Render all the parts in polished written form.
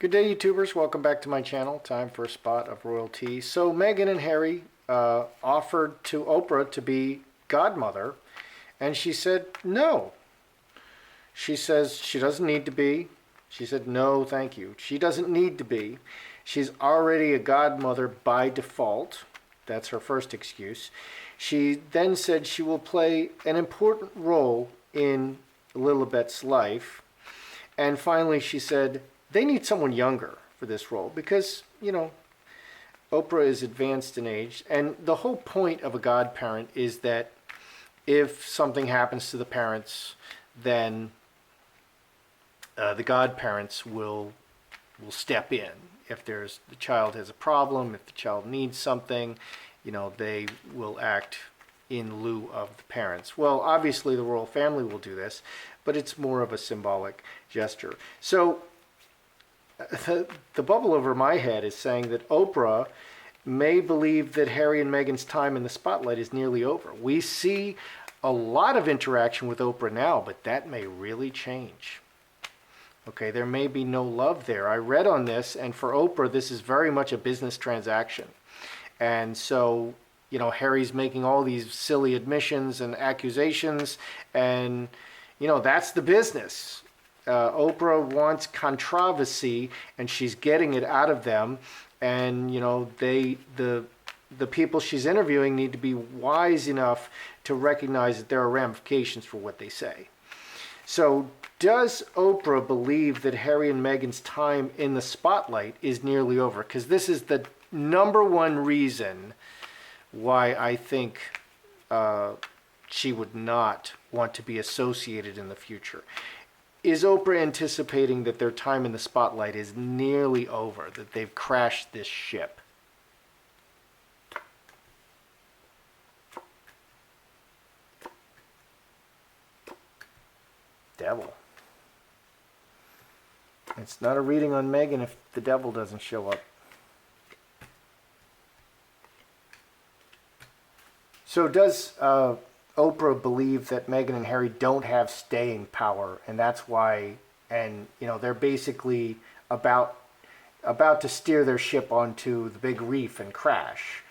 Good day, YouTubers. Welcome back to my channel. Time for a spot of royalty. So Meghan and Harry offered to Oprah to be godmother, and she said no. She says she doesn't need to be. She said no, thank you. She doesn't need to be. She's already a godmother by default. That's her first excuse. She then said she will play an important role in Lilibet's life. And finally, she said they need someone younger for this role because, Oprah is advanced in age. And the whole point of a godparent is that if something happens to the parents, then the godparents will step in. If the child has a problem, if the child needs something, they will act in lieu of the parents. Well, obviously the royal family will do this, but it's more of a symbolic gesture. So the bubble over my head is saying that Oprah may believe that Harry and Meghan's time in the spotlight is nearly over. We see a lot of interaction with Oprah now, but that may really change. Okay, there may be no love there. I read on this, and for Oprah, this is very much a business transaction. And so, Harry's making all these silly admissions and accusations, and, that's the business. Oprah wants controversy, and she's getting it out of them. And the people she's interviewing need to be wise enough to recognize that there are ramifications for what they say. So, does Oprah believe that Harry and Meghan's time in the spotlight is nearly over? Because this is the number one reason why I think she would not want to be associated in the future. Is Oprah anticipating that their time in the spotlight is nearly over, that they've crashed this ship? Devil. It's not a reading on Meghan if the devil doesn't show up. So does Oprah believe that Meghan and Harry don't have staying power, and that's why, and they're basically about to steer their ship onto the big reef and crash,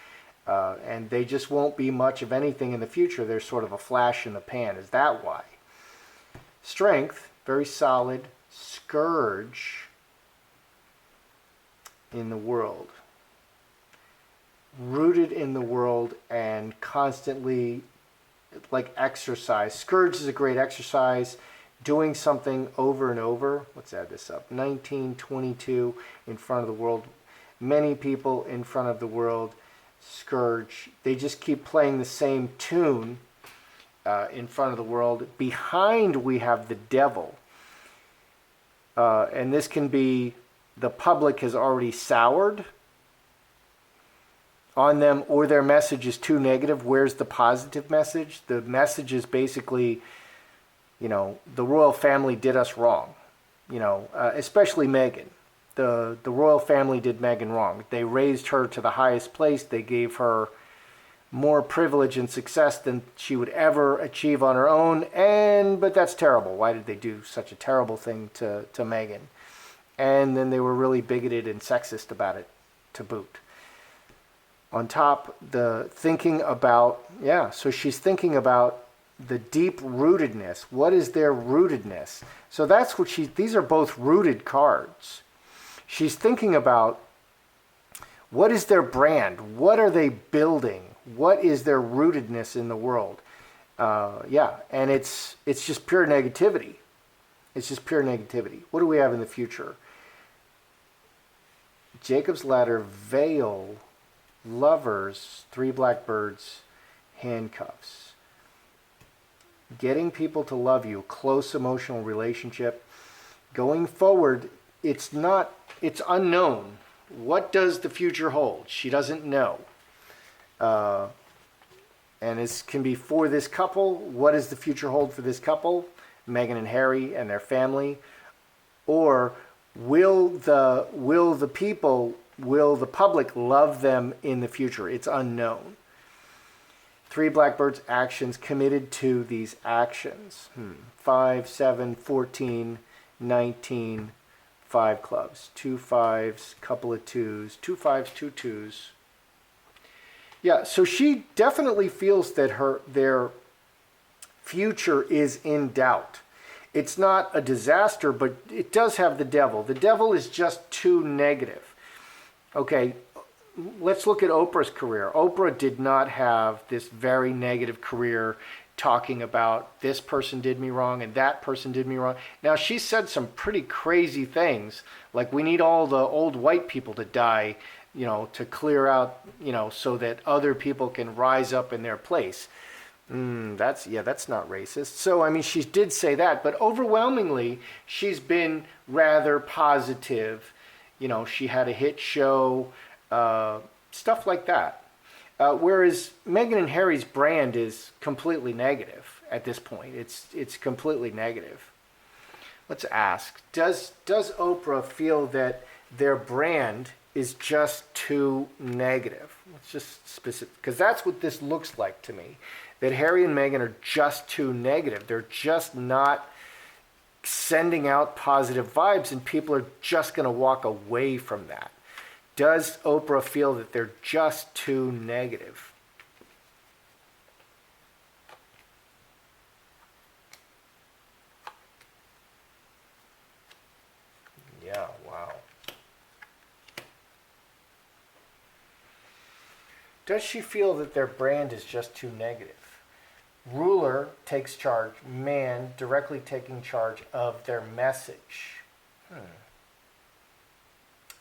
and they just won't be much of anything in the future. They're sort of a flash in the pan. Is that why? Strength, very solid. Scourge in the world. Rooted in the world and constantly like exercise. Scourge is a great exercise. Doing something over and over. Let's add this up. 1922 in front of the world. Many people in front of the world. Scourge. They just keep playing the same tune in front of the world. Behind we have the devil. And this can be the public has already soured on them, or their message is too negative. Where's the positive message? The message is basically, the royal family did us wrong. Especially Meghan. The royal family did Meghan wrong. They raised her to the highest place. They gave her more privilege and success than she would ever achieve on her own. But that's terrible. Why did they do such a terrible thing to Meghan? And then they were really bigoted and sexist about it to boot. On top, the thinking about, so she's thinking about the deep rootedness. What is their rootedness? So that's what these are both rooted cards. She's thinking about what is their brand? What are they building? What is their rootedness in the world? And it's just pure negativity. It's just pure negativity. What do we have in the future? Jacob's Ladder, Veil, Lovers, 3 blackbirds, handcuffs. Getting people to love you, close emotional relationship. Going forward, it's unknown. What does the future hold? She doesn't know. And this can be for this couple. What does the future hold for this couple? Meghan and Harry and their family? Or will the public love them in the future? It's unknown. 3 blackbirds, actions, committed to these actions. 5, 7, 14, 19, 5 clubs, 2 5s, couple of 2s, 2 5s, 2 2s. Yeah, so she definitely feels that their future is in doubt. It's not a disaster, but it does have the devil. The devil is just too negative. Okay, let's look at Oprah's career. Oprah did not have this very negative career talking about this person did me wrong and that person did me wrong. Now, she said some pretty crazy things, like we need all the old white people to die, to clear out, so that other people can rise up in their place. That's not racist. So, I mean, she did say that, but overwhelmingly, she's been rather positive. She had a hit show, stuff like that. Whereas Meghan and Harry's brand is completely negative at this point. It's completely negative. Let's ask, does Oprah feel that their brand is just too negative? Let's just specific, because that's what this looks like to me. That Harry and Meghan are just too negative. They're just not sending out positive vibes, and people are just going to walk away from that. Does Oprah feel that they're just too negative? Yeah, wow. Does she feel that their brand is just too negative? Ruler takes charge, man directly taking charge of their message.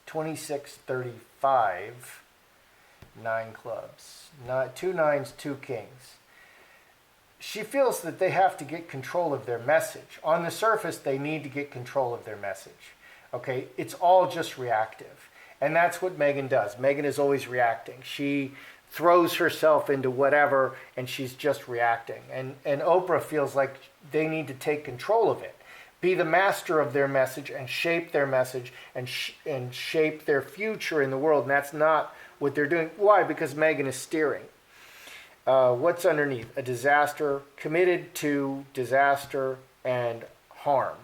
26-35, 9 clubs, 2 9s, 2 kings. She feels that they have to get control of their message. On the surface, they need to get control of their message. Okay, it's all just reactive. And that's what Meghan does. Meghan is always reacting. She throws herself into whatever, and she's just reacting. And Oprah feels like they need to take control of it. Be the master of their message and shape their message and shape their future in the world. And that's not what they're doing. Why? Because Meghan is steering. What's underneath? A disaster, committed to disaster and harm.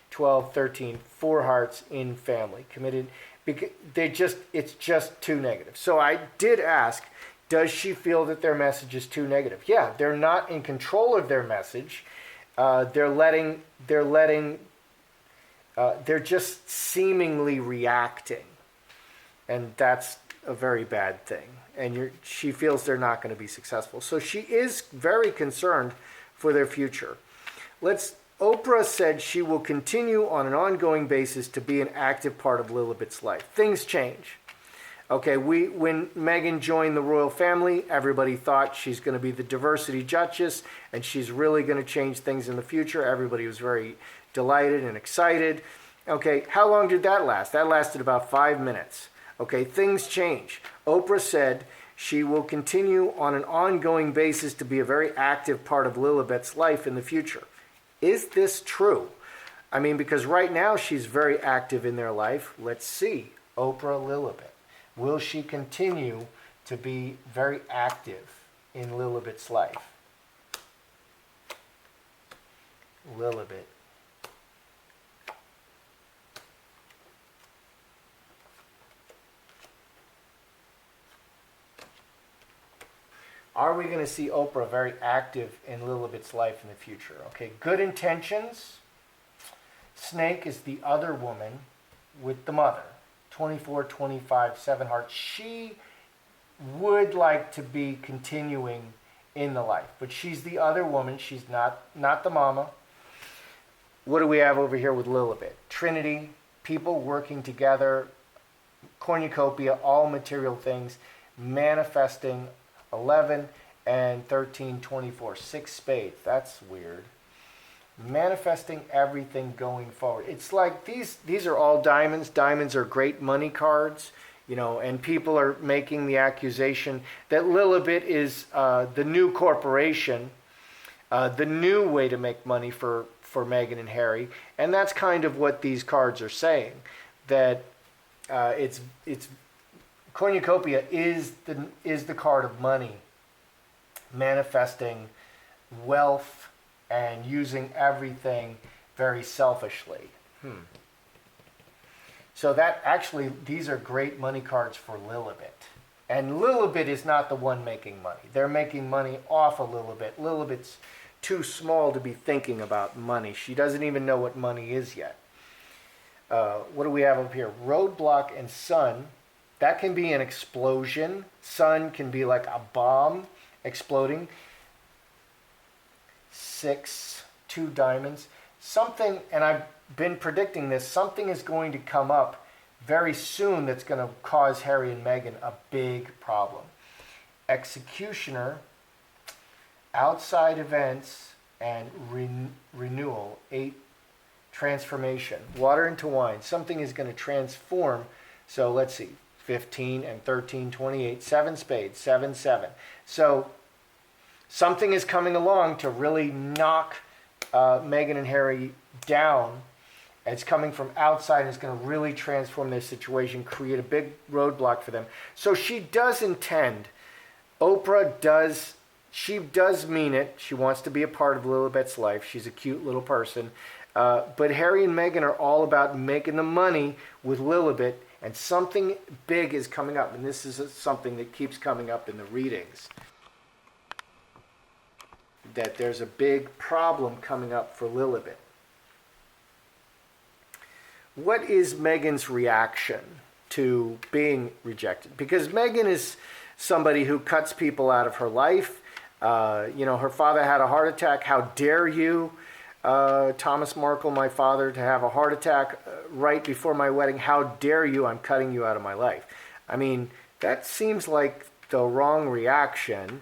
12, 13, 4 hearts in family. Committed. It's just too negative. So I did ask, does she feel that their message is too negative? Yeah, they're not in control of their message. They're just seemingly reacting, and that's a very bad thing. And she feels they're not going to be successful. So she is very concerned for their future. Oprah said she will continue on an ongoing basis to be an active part of Lilibet's life. Things change. Okay, when Meghan joined the royal family, everybody thought she's going to be the diversity duchess and she's really going to change things in the future. Everybody was very delighted and excited. Okay, how long did that last? That lasted about 5 minutes. Okay, things change. Oprah said she will continue on an ongoing basis to be a very active part of Lilibet's life in the future. Is this true? I mean, because right now she's very active in their life. Let's see. Oprah Lilibet. Will she continue to be very active in Lilibet's life? Lilibet. Are we going to see Oprah very active in Lilibet's life in the future? Okay, good intentions. Snake is the other woman with the mother. 24, 25, 7 hearts. She would like to be continuing in the life, but she's the other woman. She's not the mama. What do we have over here with Lilibet? Trinity, people working together, cornucopia, all material things, manifesting 11 and 13, 24, 6 spades. That's weird. Manifesting everything going forward. It's like these are all diamonds. Diamonds are great money cards, and people are making the accusation that Lilibet is the new corporation, the new way to make money for Meghan and Harry, and that's kind of what these cards are saying. That it's cornucopia is the card of money, manifesting wealth and using everything very selfishly. So that actually, these are great money cards for Lilibet. And Lilibet is not the one making money. They're making money off of Lilibet. Lilibet's too small to be thinking about money. She doesn't even know what money is yet. What do we have up here? Roadblock and Sun. That can be an explosion. Sun can be like a bomb exploding. 6, 2 diamonds. Something, and I've been predicting this, something is going to come up very soon that's going to cause Harry and Meghan a big problem. Executioner, outside events, and renewal. 8, transformation. Water into wine. Something is going to transform. So let's see. 15 and 13, 28. 7 spades. 7, 7. So something is coming along to really knock Meghan and Harry down. It's coming from outside and it's going to really transform their situation, create a big roadblock for them. So she does intend, Oprah does, she does mean it. She wants to be a part of Lilibet's life. She's a cute little person. But Harry and Meghan are all about making the money with Lilibet, and something big is coming up. And this is something that keeps coming up in the readings. That there's a big problem coming up for Lilibet. What is Meghan's reaction to being rejected? Because Meghan is somebody who cuts people out of her life. Her father had a heart attack. How dare you, Thomas Markle, my father, to have a heart attack right before my wedding? How dare you? I'm cutting you out of my life. I mean, that seems like the wrong reaction.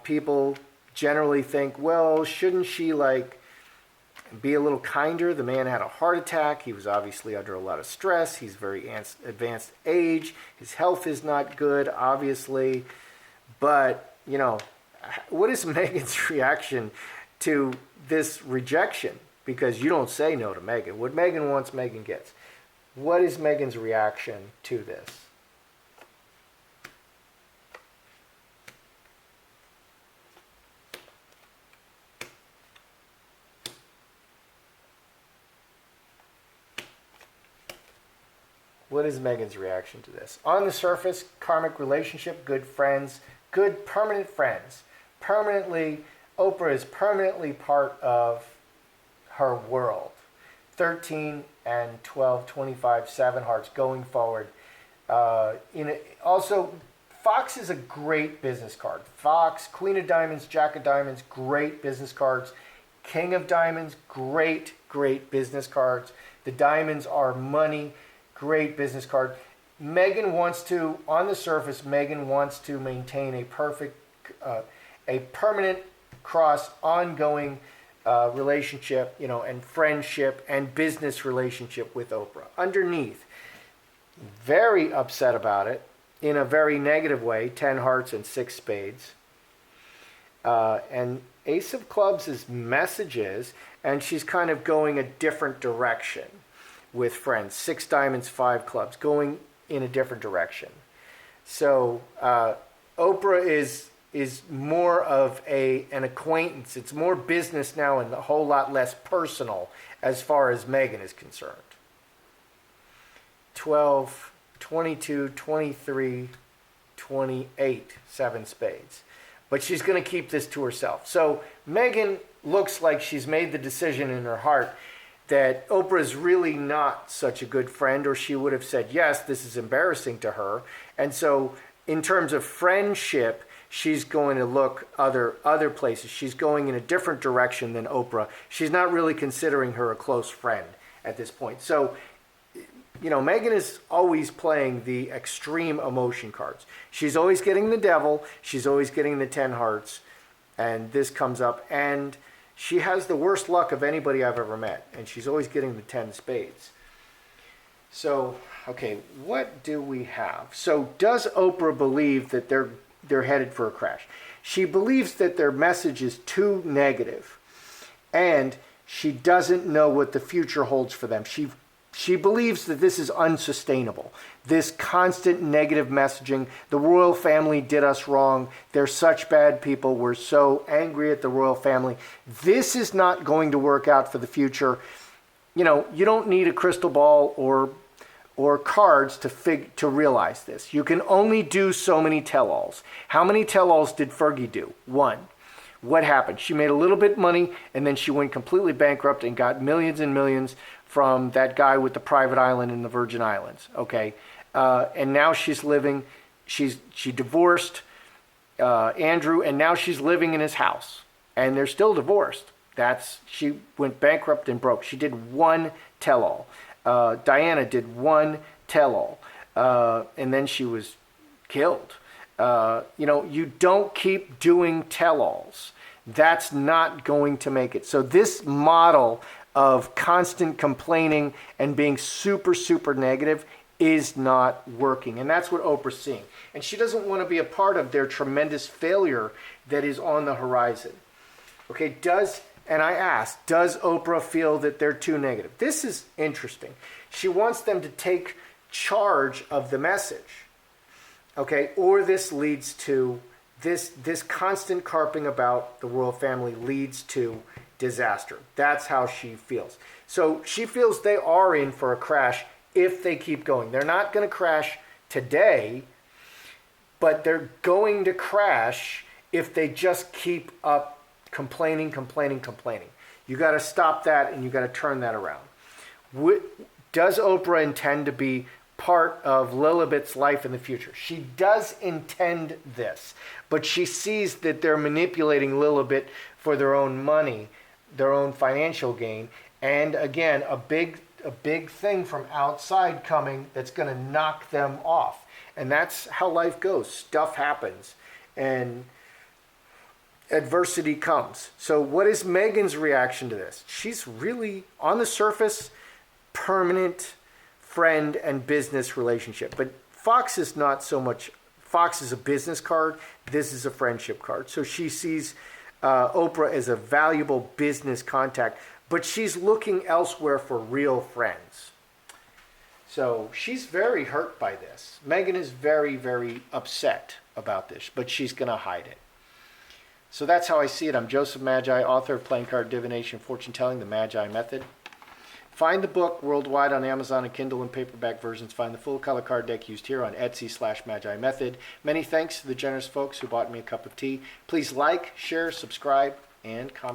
People generally think, well, shouldn't she be a little kinder? The man had a heart attack. He was obviously under a lot of stress. He's very advanced age. His health is not good, obviously. But, what is Meghan's reaction to this rejection? Because you don't say no to Meghan. What Meghan wants, Meghan gets. What is Meghan's reaction to this? What is Meghan's reaction to this? On the surface, karmic relationship, good friends, good permanent friends. Permanently, Oprah is permanently part of her world. 13 and 12, 25, 7 hearts going forward. Also, Fox is a great business card. Fox, Queen of Diamonds, Jack of Diamonds, great business cards. King of Diamonds, great, great business cards. The diamonds are money. Great business card. Meghan wants to, on the surface, Meghan wants to maintain a permanent cross, ongoing relationship, and friendship and business relationship with Oprah. Underneath, very upset about it in a very negative way. 10 hearts and 6 spades. And Ace of Clubs is messages, and she's kind of going a different direction with friends. 6 diamonds, 5 clubs, going in a different direction. So Oprah is more of an acquaintance. It's more business now and a whole lot less personal as far as Meghan is concerned. 12, 22, 23, 28, 7 spades. But she's going to keep this to herself. So Meghan looks like she's made the decision in her heart that Oprah is really not such a good friend, or she would have said, yes, this is embarrassing to her. And so in terms of friendship, she's going to look other places. She's going in a different direction than Oprah. She's not really considering her a close friend at this point. So, Meghan is always playing the extreme emotion cards. She's always getting the devil. She's always getting the 10 hearts. And this comes up, and she has the worst luck of anybody I've ever met, and she's always getting the 10 spades. So, okay, what do we have? So, does Oprah believe that they're headed for a crash? She believes that their message is too negative, and she doesn't know what the future holds for them. She believes that this is unsustainable. This constant negative messaging. The royal family did us wrong. They're such bad people. We're so angry at the royal family. This is not going to work out for the future. You don't need a crystal ball or cards to realize this. You can only do so many tell-alls. How many tell-alls did Fergie do? One. What happened? She made a little bit of money, and then she went completely bankrupt and got millions and millions from that guy with the private island in the Virgin Islands. Okay, and now she's living. She divorced Andrew, and now she's living in his house, and they're still divorced. She went bankrupt and broke. She did one tell-all. Diana did one tell-all, and then she was killed. You don't keep doing tell-alls. That's not going to make it. So this model of constant complaining and being super, super negative is not working. And that's what Oprah's seeing. And she doesn't want to be a part of their tremendous failure that is on the horizon. Okay, and I asked, does Oprah feel that they're too negative? This is interesting. She wants them to take charge of the message. Okay, or this leads to, this constant carping about the royal family leads to disaster. That's how she feels. So she feels they are in for a crash if they keep going. They're not going to crash today, but they're going to crash if they just keep up complaining. You got to stop that, and you got to turn that around. Does Oprah intend to be part of Lilibet's life in the future? She does intend this, but she sees that they're manipulating Lilibet for their own money, their own financial gain, and again, a big thing from outside coming that's going to knock them off. And that's how life goes. Stuff happens, and adversity comes. So what is Meghan's reaction to this? She's really, on the surface, permanent friend and business relationship. But Fox is not so much. Fox is a business card. This is a friendship card. So she sees Oprah as a valuable business contact, but she's looking elsewhere for real friends. So she's very hurt by this. Meghan is very, very upset about this, but she's going to hide it. So that's how I see it. I'm Joseph Magi, author of Playing Card Divination, Fortune Telling, The Magi Method. Find the book worldwide on Amazon and Kindle and paperback versions. Find the full color card deck used here on Etsy/Magi Method. Many thanks to the generous folks who bought me a cup of tea. Please like, share, subscribe, and comment.